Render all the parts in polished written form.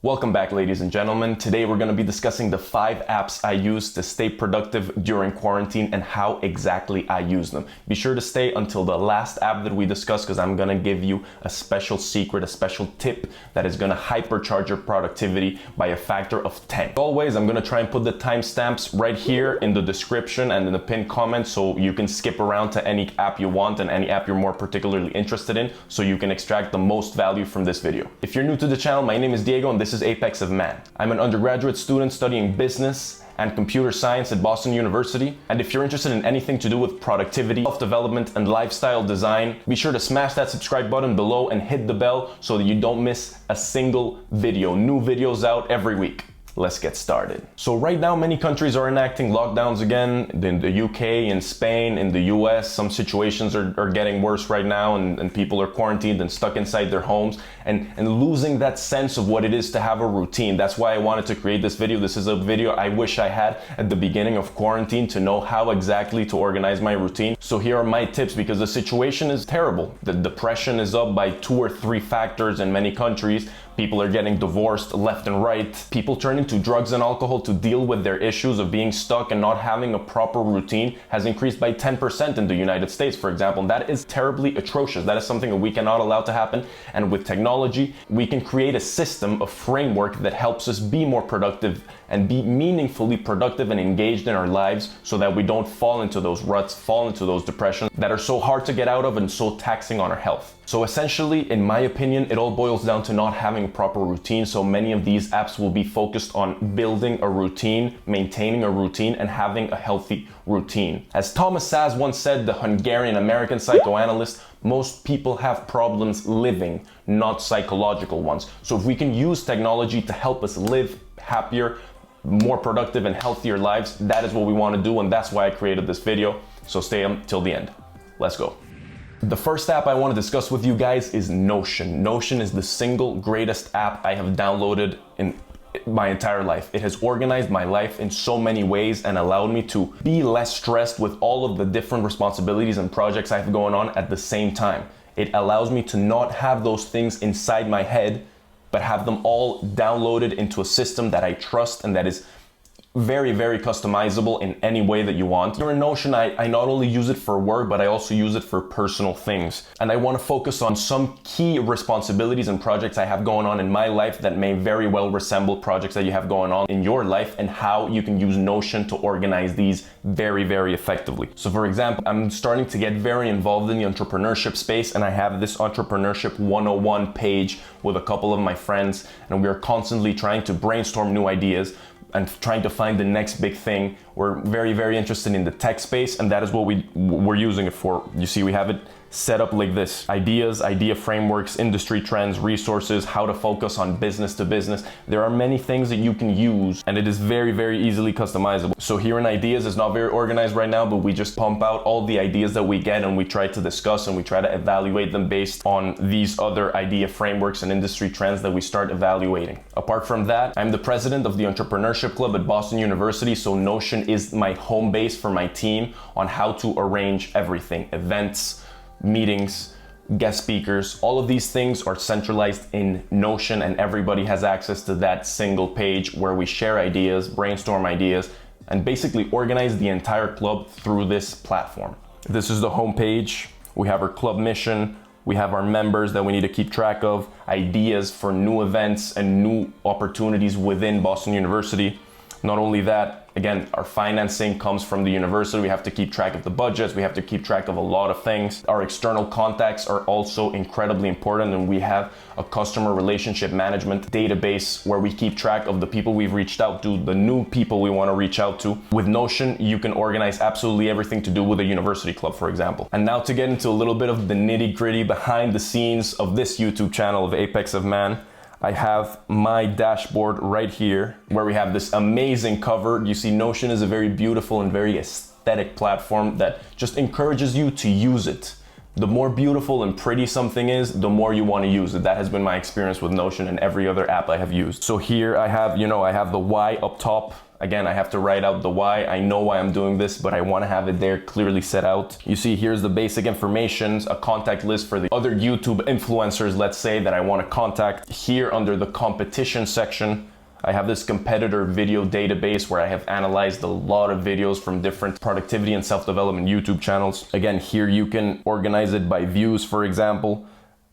Welcome back, ladies and gentlemen. Today we're going to be discussing the 5 apps I use to stay productive during quarantine and how exactly I use them. Be sure to stay until the last app that we discuss because I'm going to give you a special secret, a special tip that is going to hypercharge your productivity by a factor of 10. As always, I'm going to try and put the timestamps right here in the description and in the pinned comment so you can skip around to any app you want and any app you're more particularly interested in so you can extract the most value from this video. If you're new to the channel, my name is Diego and this is Apex of Man. I'm an undergraduate student studying business and computer science at Boston University. And if you're interested in anything to do with productivity, self-development, and lifestyle design, be sure to smash that subscribe button below and hit the bell so that you don't miss a single video. New videos out every week. Let's get started. So right now, many countries are enacting lockdowns again. In the UK, in Spain, in the US, some situations are getting worse right now and people are quarantined and stuck inside their homes and losing that sense of what it is to have a routine. That's why I wanted to create this video. This is a video I wish I had at the beginning of quarantine to know how exactly to organize my routine. So here are my tips because the situation is terrible. The depression is up by 2 or 3 factors in many countries. People are getting divorced left and right. People turning to drugs and alcohol to deal with their issues of being stuck and not having a proper routine has increased by 10% in the United States, for example. And that is terribly atrocious. That is something that we cannot allow to happen. And with technology, we can create a system, a framework that helps us be more productive and be meaningfully productive and engaged in our lives so that we don't fall into those ruts, fall into those depressions that are so hard to get out of and so taxing on our health. So essentially, in my opinion, it all boils down to not having a proper routine. So many of these apps will be focused on building a routine, maintaining a routine, and having a healthy routine. As Thomas Saz once said, the Hungarian-American psychoanalyst, most people have problems living, not psychological ones. So if we can use technology to help us live happier, more productive and healthier lives, that is what we want to do, and that's why I created this video. So stay until the end. Let's go. The first app I want to discuss with you guys is Notion. Notion is the single greatest app I have downloaded in my entire life. It has organized my life in so many ways and allowed me to be less stressed with all of the different responsibilities and projects I have going on at the same time. It allows me to not have those things inside my head, but have them all downloaded into a system that I trust and that is very, very customizable in any way that you want. Here in Notion, I not only use it for work, but I also use it for personal things. And I want to focus on some key responsibilities and projects I have going on in my life that may very well resemble projects that you have going on in your life and how you can use Notion to organize these very, very effectively. So for example, I'm starting to get very involved in the entrepreneurship space and I have this entrepreneurship 101 page with a couple of my friends and we are constantly trying to brainstorm new ideas and trying to find the next big thing. We're very, very interested in the tech space and that is what we're using it for. You see, we have it set up like this: ideas, idea frameworks, industry trends, resources, how to focus on business to business. There are many things that you can use and it is very, very easily customizable. So here in ideas, it's not very organized right now, but we just pump out all the ideas that we get and we try to discuss and we try to evaluate them based on these other idea frameworks and industry trends that we start evaluating. Apart from that, I'm the president of the Entrepreneurship Club at Boston University, so Notion is my home base for my team on how to arrange everything: events, meetings, guest speakers. All of these things are centralized in Notion and everybody has access to that single page where we share ideas, brainstorm ideas, and basically organize the entire club through this platform. This is the home page. We have our club mission. We have our members that we need to keep track of, ideas for new events and new opportunities within Boston University. Not only that, again, our financing comes from the university. We have to keep track of the budgets. We have to keep track of a lot of things. Our external contacts are also incredibly important, and we have a customer relationship management database where we keep track of the people we've reached out to, the new people we want to reach out to. With Notion, you can organize absolutely everything to do with a university club, for example. And now to get into a little bit of the nitty-gritty behind the scenes of this YouTube channel of Apex of Man, I have my dashboard right here where we have this amazing cover. You see, Notion is a very beautiful and very aesthetic platform that just encourages you to use it. The more beautiful and pretty something is, the more you want to use it. That has been my experience with Notion and every other app I have used. So here I have, I have the why up top. Again, I have to write out the why. I know why I'm doing this, but I want to have it there clearly set out. You see, here's the basic information, a contact list for the other YouTube influencers, let's say, that I want to contact. Here under the competition section, I have this competitor video database where I have analyzed a lot of videos from different productivity and self-development YouTube channels. Again, here you can organize it by views, for example,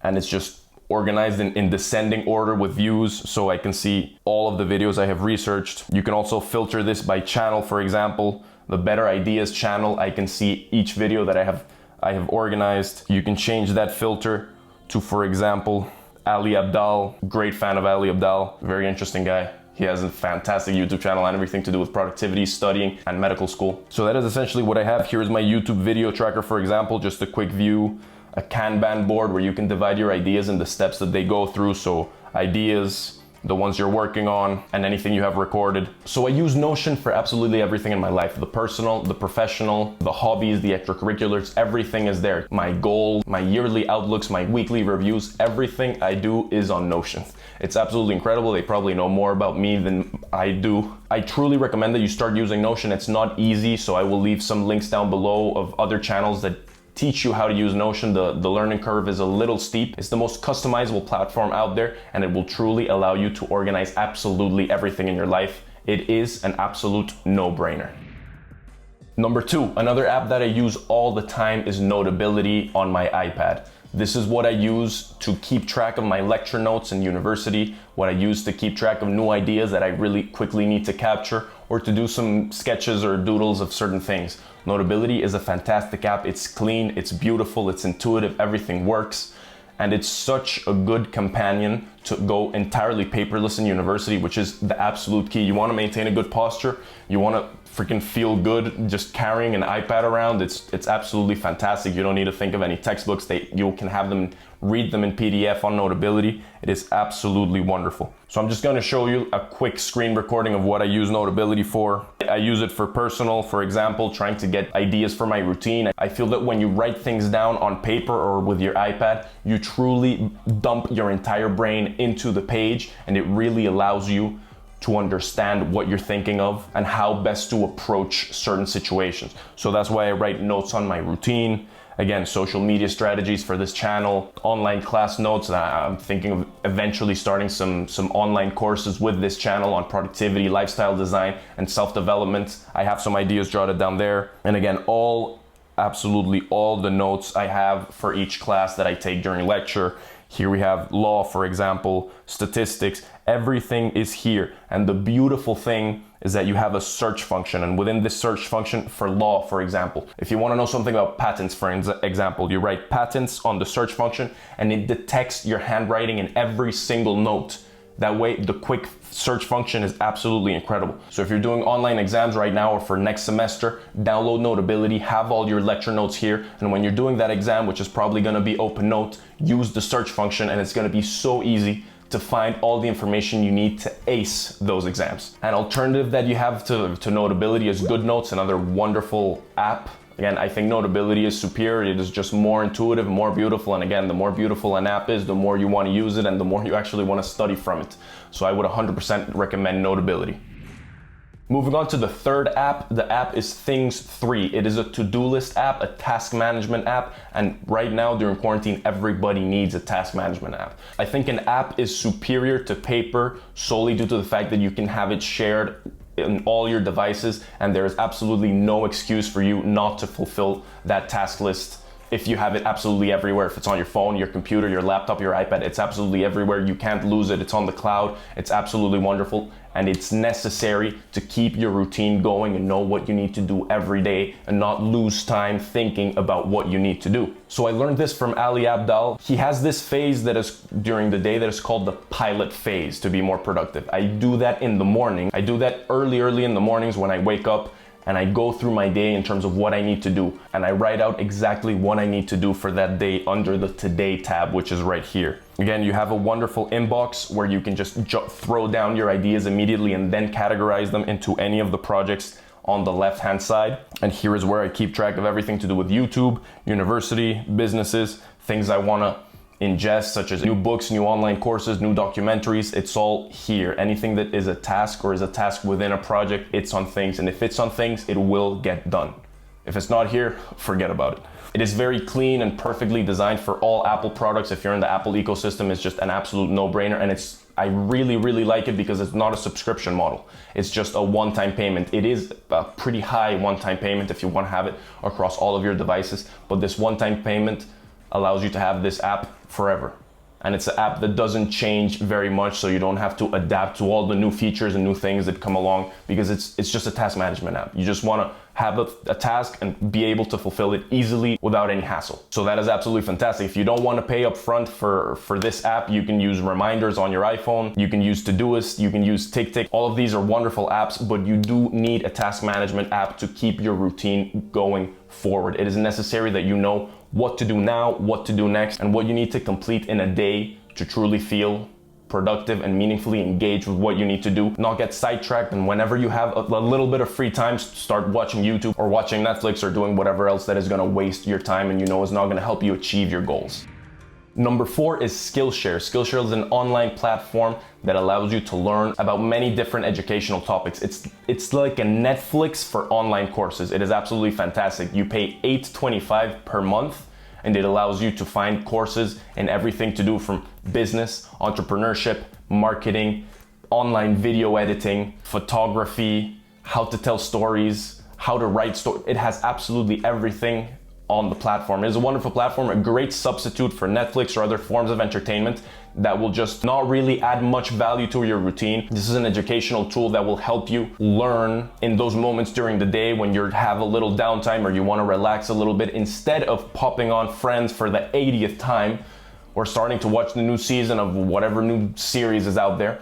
and it's just organized in descending order with views, so I can see all of the videos I have researched. You can also filter this by channel, for example. The Better Ideas channel, I can see each video that I have organized. You can change that filter to, for example, Ali Abdal. Great fan of Ali Abdal, very interesting guy. He has a fantastic YouTube channel and everything to do with productivity, studying, and medical school. So that is essentially what I have. Here is my YouTube video tracker, for example, just a quick view, a Kanban board where you can divide your ideas in the steps that they go through. So ideas, the ones you're working on, and anything you have recorded. So I use Notion for absolutely everything in my life. The personal, the professional, the hobbies, the extracurriculars, everything is there. My goals, my yearly outlooks, my weekly reviews, everything I do is on Notion. It's absolutely incredible. They probably know more about me than I do. I truly recommend that you start using Notion. It's not easy, so I will leave some links down below of other channels that teach you how to use Notion. The learning curve is a little steep. It's the most customizable platform out there, and it will truly allow you to organize absolutely everything in your life. It is an absolute no-brainer. Number 2, another app that I use all the time is Notability on my iPad. This is what I use to keep track of my lecture notes in university, what I use to keep track of new ideas that I really quickly need to capture, or to do some sketches or doodles of certain things. Notability is a fantastic app. It's clean, it's beautiful, it's intuitive, everything works. And it's such a good companion to go entirely paperless in university, which is the absolute key. You want to maintain a good posture. You want to freaking feel good just carrying an iPad around. It's absolutely fantastic. You don't need to think of any textbooks. You can have them, read them in PDF on Notability. It is absolutely wonderful. So I'm just going to show you a quick screen recording of what I use Notability for. I use it for personal, for example, trying to get ideas for my routine. I feel that when you write things down on paper or with your iPad, you truly dump your entire brain into the page, and it really allows you to understand what you're thinking of and how best to approach certain situations. So that's why I write notes on my routine. Again, social media strategies for this channel, online class notes. I'm thinking of eventually starting some online courses with this channel on productivity, lifestyle design, and self-development. I have some ideas jotted down there. And again, absolutely all the notes I have for each class that I take during lecture. Here we have law, for example, statistics, everything is here. And the beautiful thing is that you have a search function, and within this search function for law, for example, if you want to know something about patents, for example, you write patents on the search function and it detects your handwriting in every single note. That way, the quick search function is absolutely incredible. So if you're doing online exams right now or for next semester, download Notability, have all your lecture notes here. And when you're doing that exam, which is probably gonna be open note, use the search function, and it's gonna be so easy to find all the information you need to ace those exams. An alternative that you have to Notability is GoodNotes, another wonderful app. Again, I think Notability is superior. It is just more intuitive, more beautiful. And again, the more beautiful an app is, the more you want to use it and the more you actually want to study from it. So I would 100% recommend Notability. Moving on to the third app, the app is Things 3. It is a to-do list app, a task management app, and right now during quarantine, everybody needs a task management app. I think an app is superior to paper solely due to the fact that you can have it shared in all your devices, and there is absolutely no excuse for you not to fulfill that task list if you have it absolutely everywhere. If it's on your phone, your computer, your laptop, your iPad, it's absolutely everywhere. You can't lose it. It's on the cloud. It's absolutely wonderful. And it's necessary to keep your routine going and know what you need to do every day and not lose time thinking about what you need to do. So I learned this from Ali Abdal. He has this phase that is during the day that is called the pilot phase to be more productive. I do that in the morning. I do that early in the mornings when I wake up, and I go through my day in terms of what I need to do. And I write out exactly what I need to do for that day under the Today tab, which is right here. Again, you have a wonderful inbox where you can just throw down your ideas immediately and then categorize them into any of the projects on the left hand side. And here is where I keep track of everything to do with YouTube, university, businesses, things I want to ingest, such as new books, new online courses, new documentaries. It's all here. Anything that is a task or is a task within a project, it's on things. And if it's on things, it will get done. If it's not here, forget about it. It is very clean and perfectly designed for all Apple products. If you're in the Apple ecosystem, it's just an absolute no-brainer. And I really, really like it because it's not a subscription model. It's just a one-time payment. It is a pretty high one-time payment if you want to have it across all of your devices. But this one-time payment allows you to have this app forever. And it's an app that doesn't change very much, so you don't have to adapt to all the new features and new things that come along, because it's just a task management app. You just want to have a task and be able to fulfill it easily without any hassle. So that is absolutely fantastic. If you don't want to pay up front for this app, you can use reminders on your iPhone, you can use Todoist, you can use TickTick. All of these are wonderful apps, but you do need a task management app to keep your routine going forward. It is necessary that you know what to do now, what to do next, and what you need to complete in a day to truly feel productive and meaningfully engage with what you need to do. Not get sidetracked, and whenever you have a little bit of free time, start watching YouTube or watching Netflix or doing whatever else that is going to waste your time and you know is not going to help you achieve your goals. Number 4 is Skillshare. Skillshare is an online platform that allows you to learn about many different educational topics. It's like a Netflix for online courses. It is absolutely fantastic. You pay $8.25 per month, and it allows you to find courses in everything to do from business, entrepreneurship, marketing, online video editing, photography, how to tell stories, how to write stories. It has absolutely everything on the platform. It is a wonderful platform, a great substitute for Netflix or other forms of entertainment that will just not really add much value to your routine. This is an educational tool that will help you learn in those moments during the day when you have a little downtime or you want to relax a little bit, instead of popping on Friends for the 80th time or starting to watch the new season of whatever new series is out there.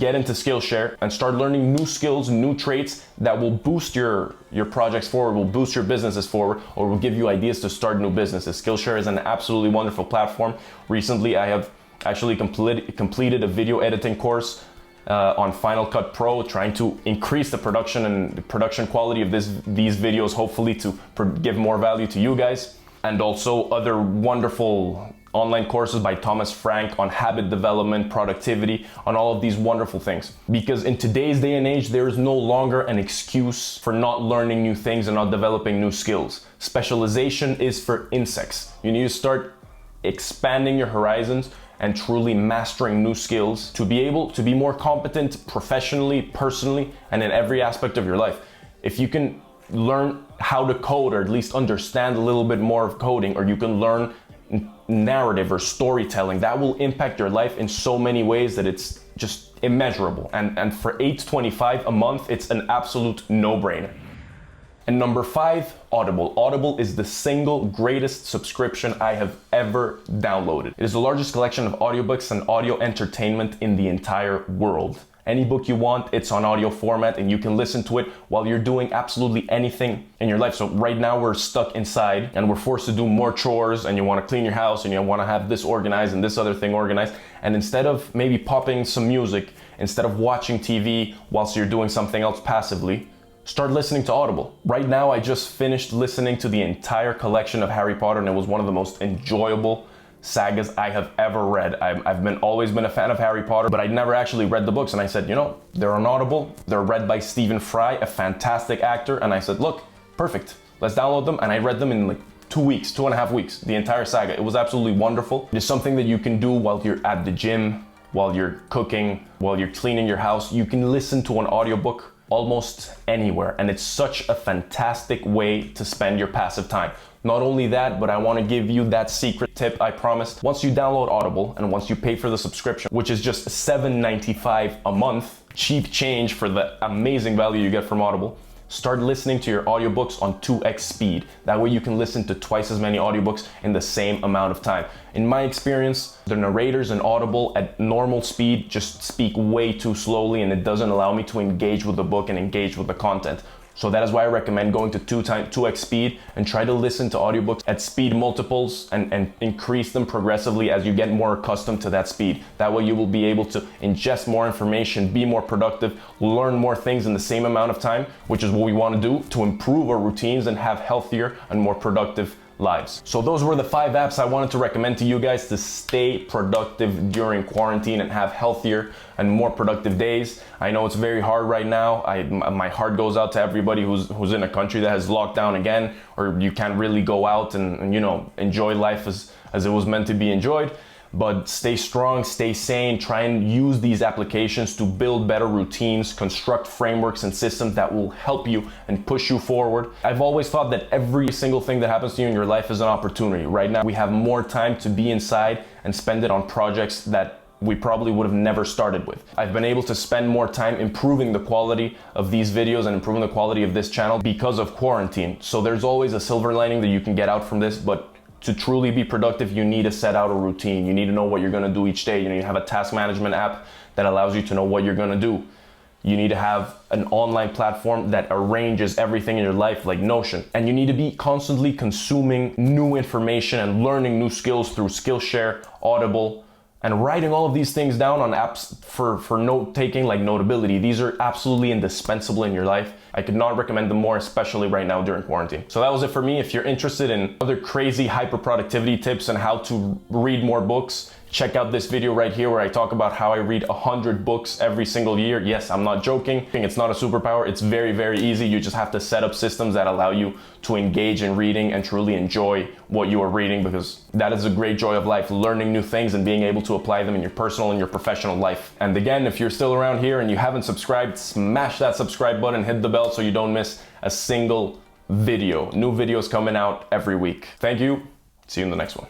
Get into Skillshare and start learning new skills, new traits that will boost your projects forward, will boost your businesses forward, or will give you ideas to start new businesses. Skillshare is an absolutely wonderful platform. Recently, I have actually completed a video editing course on Final Cut Pro, trying to increase the production quality of these videos, hopefully to give more value to you guys. And also other wonderful online courses by Thomas Frank on habit development, productivity, on all of these wonderful things. Because in today's day and age, there is no longer an excuse for not learning new things and not developing new skills. Specialization is for insects. You need to start expanding your horizons and truly mastering new skills to be able to be more competent professionally, personally, and in every aspect of your life. If you can learn how to code, or at least understand a little bit more of coding, or you can learn narrative or storytelling, that will impact your life in so many ways that it's just immeasurable. And for $8.25 a month, it's an absolute no-brainer. And number 5, Audible. Audible is the single greatest subscription I have ever downloaded. It is the largest collection of audiobooks and audio entertainment in the entire world. Any book you want, it's on audio format, and you can listen to it while you're doing absolutely anything in your life. So right now we're stuck inside and we're forced to do more chores, and you want to clean your house and you want to have this organized and this other thing organized. And instead of maybe popping some music, instead of watching TV whilst you're doing something else passively, start listening to Audible. Right now I just finished listening to the entire collection of Harry Potter, and it was one of the most enjoyable sagas I have ever read. I've always been a fan of Harry Potter, but I'd never actually read the books. And I said, you know, they're on Audible. They're read by Stephen Fry, a fantastic actor. And I said, look, perfect. Let's download them. And I read them in like 2.5 weeks, the entire saga. It was absolutely wonderful. It's something that you can do while you're at the gym, while you're cooking, while you're cleaning your house. You can listen to an audiobook almost anywhere. And it's such a fantastic way to spend your passive time. Not only that, but I want to give you that secret tip I promised. Once you download Audible and once you pay for the subscription, which is just $7.95 a month, cheap change for the amazing value you get from Audible, start listening to your audiobooks on 2x speed. That way you can listen to twice as many audiobooks in the same amount of time. In my experience, the narrators in Audible at normal speed just speak way too slowly, and it doesn't allow me to engage with the book and engage with the content. So that is why I recommend going to 2x speed and try to listen to audiobooks at speed multiples and increase them progressively as you get more accustomed to that speed. That way you will be able to ingest more information, be more productive, learn more things in the same amount of time, which is what we want to do to improve our routines and have healthier and more productive lives. So those were the 5 apps I wanted to recommend to you guys to stay productive during quarantine and have healthier and more productive days. I know it's very hard right now. My heart goes out to everybody who's in a country that has locked down again, or you can't really go out and you know, enjoy life as it was meant to be enjoyed. But stay strong, stay sane, try and use these applications to build better routines, construct frameworks and systems that will help you and push you forward. I've always thought that every single thing that happens to you in your life is an opportunity. Right now, we have more time to be inside and spend it on projects that we probably would have never started with. I've been able to spend more time improving the quality of these videos and improving the quality of this channel because of quarantine. So there's always a silver lining that you can get out from this, but to truly be productive, you need to set out a routine. You need to know what you're gonna do each day. You need to have a task management app that allows you to know what you're gonna do. You need to have an online platform that arranges everything in your life, like Notion. And you need to be constantly consuming new information and learning new skills through Skillshare, Audible, and writing all of these things down on apps for note taking, like Notability. These are absolutely indispensable in your life. I could not recommend them more, especially right now during quarantine. So that was it for me. If you're interested in other crazy hyper productivity tips and how to read more books, check out this video right here where I talk about how I read 100 books every single year. Yes, I'm not joking. It's not a superpower. It's very, very easy. You just have to set up systems that allow you to engage in reading and truly enjoy what you are reading, because that is a great joy of life, learning new things and being able to apply them in your personal and your professional life. And again, if you're still around here and you haven't subscribed, smash that subscribe button, hit the bell so you don't miss a single video. New videos coming out every week. Thank you. See you in the next one.